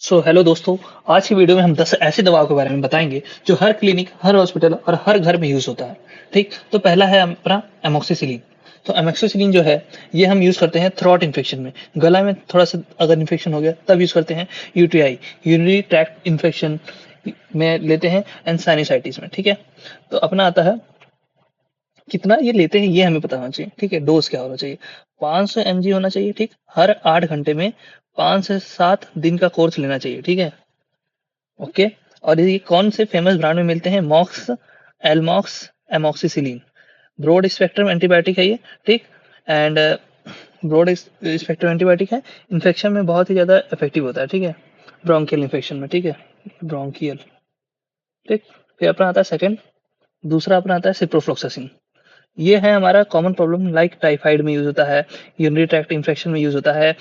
Hello दोस्तों। आज की वीडियो में हम 10 ऐसी दवाओं के बारे में बताएंगे जो हर क्लिनिक, हर हॉस्पिटल और हर घर में यूज होता है। ठीक, तो पहला है अपना एमोक्सिसिलिन। तो एमोक्सिसिलिन जो है ये हम यूज करते हैं थ्रोट इन्फेक्शन में, गला में थोड़ा सा अगर इन्फेक्शन हो गया तब यूज करते हैं। यूटीआई, यूरिनरी ट्रैक्ट इन्फेक्शन में लेते हैं, एंड साइनसाइटिस में। ठीक है, तो अपना आता है कितना ये लेते हैं ये हमें पता होना चाहिए। ठीक है, डोज क्या होना चाहिए, 500 mg होना चाहिए। ठीक, हर 8 घंटे में 5 से 7 दिन का कोर्स लेना चाहिए। ठीक है, ओके। और ये कौन से फेमस ब्रांड में मिलते हैं, Mox, Almox, amoxicillin. Broad spectrum antibiotic है ये। ठीक, एंड ब्रॉड स्पेक्ट्रम एंटीबायोटिक है, इन्फेक्शन में बहुत ही ज़्यादा इफेक्टिव होता है। ठीक है, ब्रोंकियल इन्फेक्शन में। ठीक है, ब्रोंकियल। ठीक, फिर अपना आता है सेकंड, दूसरा अपना आता है सिप्रोफ्लोक्सासिन। ये है हमारा कॉमन प्रॉब्लम, लाइक टाइफाइड में यूज होता है, यूरिनरी ट्रैक्ट इन्फेक्शन में यूज होता है,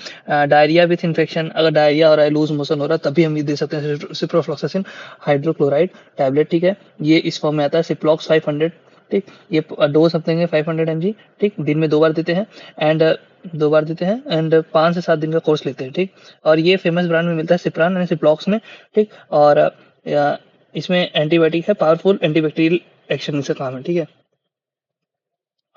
डायरिया विथ इन्फेक्शन, अगर डायरिया हो रहा है, लूज मोशन हो रहा है, तभी हम ये दे सकते हैं सिप्रोफ्लोक्सासिन हाइड्रोक्लोराइड टैबलेट। ठीक है, ये इस फॉर्म में आता है, सिप्लॉक्स 500। ठीक, ये डोज हम देंगे 500 mg। ठीक, दिन में 2 बार देते हैं, एंड 2 बार देते हैं, एंड 5 से 7 दिन का कोर्स लेते हैं। ठीक, और ये फेमस ब्रांड में मिलता है, सिप्रान एंड सिप्लॉक्स में। ठीक, और इसमें एंटीबायोटिक है, पावरफुल एंटीबैक्टीरियल एक्शन इसका काम है। ठीक है,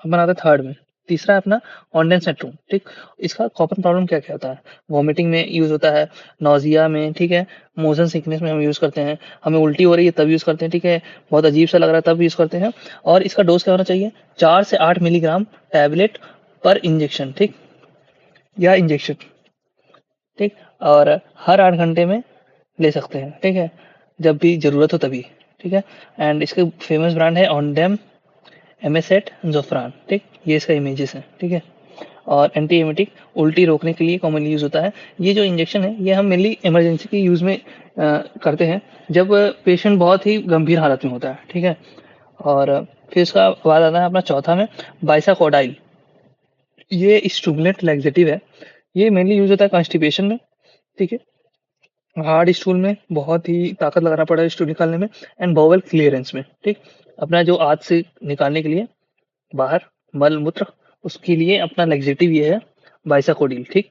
अब बनाते हैं थर्ड में, तीसरा है अपना ऑन्डेंसेट्रोन। ठीक, इसका कॉमन प्रॉब्लम क्या क्या होता है, वॉमिटिंग में यूज होता है, नोजिया में। ठीक है, मोशन सिकनेस में हम यूज करते हैं, हमें उल्टी हो रही है तब यूज करते हैं। ठीक है, बहुत अजीब सा लग रहा है तब यूज करते हैं। और इसका डोज क्या होना चाहिए, 4 से 8 मिलीग्राम टैबलेट पर इंजेक्शन। ठीक, या इंजेक्शन। ठीक, और हर 8 घंटे में ले सकते हैं। ठीक है, जब भी जरूरत हो तभी। ठीक है, एंड इसके फेमस ब्रांड है ऑनडेम, एमेसेट, जोफ्रान। ठीक, ये इसका इमेजेस है। ठीक है, और एंटी एमेटिक, उल्टी रोकने के लिए कॉमनली यूज होता है। ये जो इंजेक्शन है ये हम मेनली इमरजेंसी के यूज में करते हैं, जब पेशेंट बहुत ही गंभीर हालत में होता है। ठीक है, और फिर इसका बाद आता है अपना चौथा में, बाइसाकोडाइल। ये स्टूमुलेंट लैक्सेटिव है, ये मेनली यूज होता है कॉन्स्टिपेशन में। ठीक है, हार्ड स्टूल में बहुत ही ताकत लगाना पड़ा है स्टूल निकालने में, एंड बॉवल क्लियरेंस में। ठीक, अपना जो आंत से निकालने के लिए बाहर मल मूत्र, उसके लिए अपना लैक्सेटिव ये है, बाइसाकोडिल। ठीक,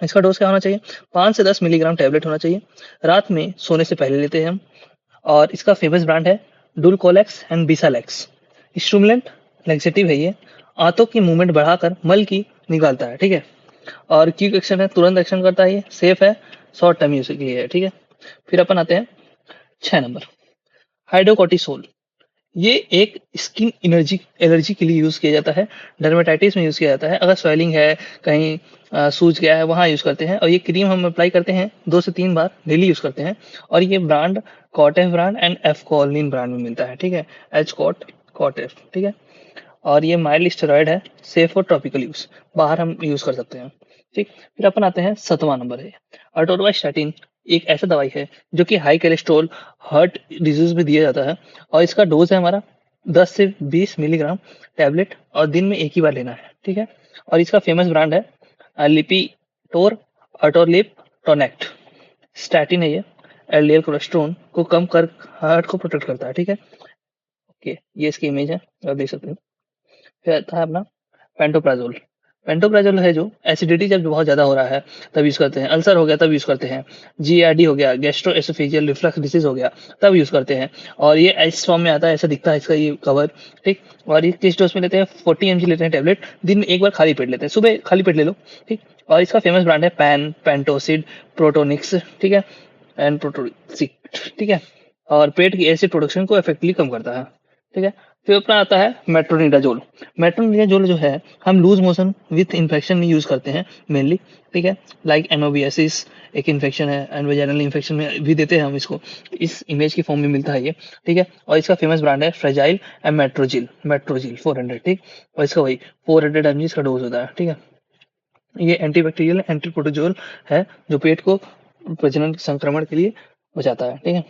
इसका डोज क्या होना चाहिए, 5 से 10 मिलीग्राम टैबलेट होना चाहिए, रात में सोने से पहले लेते हैं हम। और इसका फेमस ब्रांड है डुलकोलेक्स एंड बिसालेक्स। स्टूमुलेंट लैक्सेटिव है ये, आंतों की मूवमेंट बढ़ाकर मल की निकालता है। ठीक है, और क्विक एक्शन है, तुरंत एक्शन करता है, ये सेफ है, शॉर्ट टर्म यूज के लिए है। ठीक है, फिर अपन आते हैं 6 नंबर, हाइड्रोकोर्टिसोल। ये एक स्किन एनर्जी एलर्जी के लिए यूज किया जाता है, डर्मेटाइटिस में यूज किया जाता है, अगर स्वेलिंग है, कहीं सूज गया है, वहां यूज करते हैं। और ये क्रीम हम अप्लाई करते हैं 2 से 3 बार डेली यूज करते हैं। और ये ब्रांड कॉटेफ ब्रांड एंड एफ कोलिन ब्रांड में मिलता है। ठीक है, एच कॉट, कॉटेफ। ठीक है, और ये माइल्ड स्टेरॉइड है, सेफ फॉर ट्रॉपिकल यूज, बाहर हम यूज कर सकते हैं। ठीक, फिर अपन आते हैं 7वां नंबर है, अटोरवास्टैटिन। एक ऐसा दवाई है जो कि हाई कोलेस्ट्रॉल, हार्ट डिजीज में दिया जाता है, और इसका डोज है हमारा 10 से 20 मिलीग्राम टैबलेट, और दिन में एक ही बार लेना है। ठीक है, और इसका फेमस ब्रांड है लिपिटोर, अटोलिप, टोनेक्ट। स्टैटिन है ये, एलडीएल कोलेस्ट्रॉल को कम कर हार्ट को प्रोटेक्ट करता है। ठीक है, ओके, ये इसकी इमेज है, आप देख सकते हो। फिर आता है अपना पेंटोप्राजोल। पेंटोप्राजोल है जो एसिडिटी जब बहुत ज़्यादा हो रहा है तब यूज़ करते हैं, अल्सर हो गया तब यूज़ करते हैं, जीआरडी हो गया, गैस्ट्रो एसोफेजियल रिफ्लक्स डिसीज हो गया, तब यूज़ करते हैं। और ये इस फॉर्म में आता है, ऐसा दिखता है इसका ये कवर। ठीक, और ये किस डोज में लेते हैं, 40 mg लेते हैं टैबलेट, दिन में एक बार खाली पेट लेते हैं, सुबह खाली पेट ले लो। ठीक, और इसका फेमस ब्रांड है पेंटोसिड, प्रोटोनिक्स। ठीक है, एंड प्रोटोसिक। ठीक है, और पेट की एसिड प्रोडक्शन को इफेक्टिवली कम करता है। ठीक है, फिर अपना आता है मेट्रोनिडाजोल। मेट्रोनिडाजोल जो है हम लूज मोशन विथ इन्फेक्शन में यूज करते हैं मेनली। ठीक है, लाइक एमोबियासिस एक इन्फेक्शन है, एंड वेजाइनल इन्फेक्शन में भी देते हैं हम इसको, इस इमेज की फॉर्म में मिलता है ये। ठीक है, और इसका फेमस ब्रांड है फ्रेजाइल एंड मेट्रोजिल, मेट्रोजिल 400। ठीक, और इसका वही 400 mg का डोज होता है। ठीक है, ये एंटीबैक्टीरियल एंटी प्रोटोजोल है जो पेट को प्रजनन संक्रमण के लिए बचाता है। ठीक है,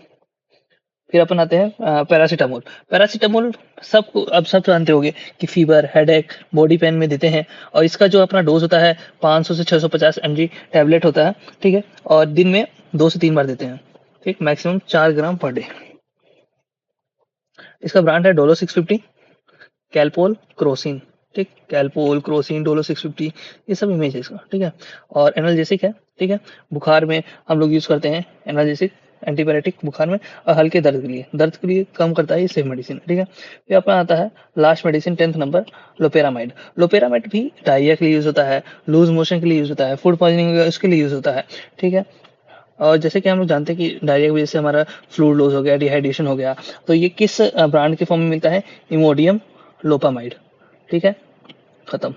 फिर अपन आते हैं पैरासीटामोल। पैरासीटामोल सबको अब सब जानते होंगे कि फीवर, हेडेक, बॉडी पेन में देते हैं, और इसका जो अपना डोज होता है 500 से 650 mg टैबलेट होता है। ठीक है, और दिन में 2 से 3 बार देते हैं। ठीक, मैक्सिमम 4 ग्राम पर डे। इसका ब्रांड है डोलो 650, कैलपोल, क्रोसिन। ठीक, कैलपोल, क्रोसिन, डोलो 650 ये सब इमेज है इसका, ठीक है। और एनाल्जेसिक है, ठीक है, बुखार में हम लोग यूज़ करते हैं एनाल्जेसिक, एंटीबायोटिक बुखार में, और हल्के दर्द के लिए कम करता है ये सेफ मेडिसिन, ठीक है। फिर अपना आता है last medicine 10th number, loperamide. Loperamide भी डायरिया के लिए यूज़ होता है, लूज मोशन के लिए यूज़ होता है, फूड पॉइजनिंग उसके लिए यूज़ होता है, ठीक है। और जैसे कि हम लोग जानते हैं कि डायरिया की वजह से हमारा फ्लूइड लॉस हो गया, डिहाइड्रेशन हो गया, तो ये किस ब्रांड के फॉर्म में मिलता है? इमोडियम लोपामाइड, ठीक है, खत्म।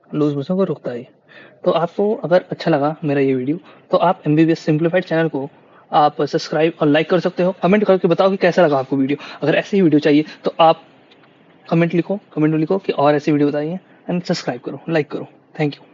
लूज मोशन को रोकता है। तो आपको अगर अच्छा लगा मेरा ये वीडियो, तो आप एमबीबीएस सिंप्लीफाइड चैनल को आप सब्सक्राइब और लाइक कर सकते हो। कमेंट करके बताओ कि कैसा लगा आपको वीडियो। अगर ऐसी ही वीडियो चाहिए तो आप कमेंट में लिखो कि और ऐसी वीडियो बताइए, एंड सब्सक्राइब करो, लाइक करो। Thank you.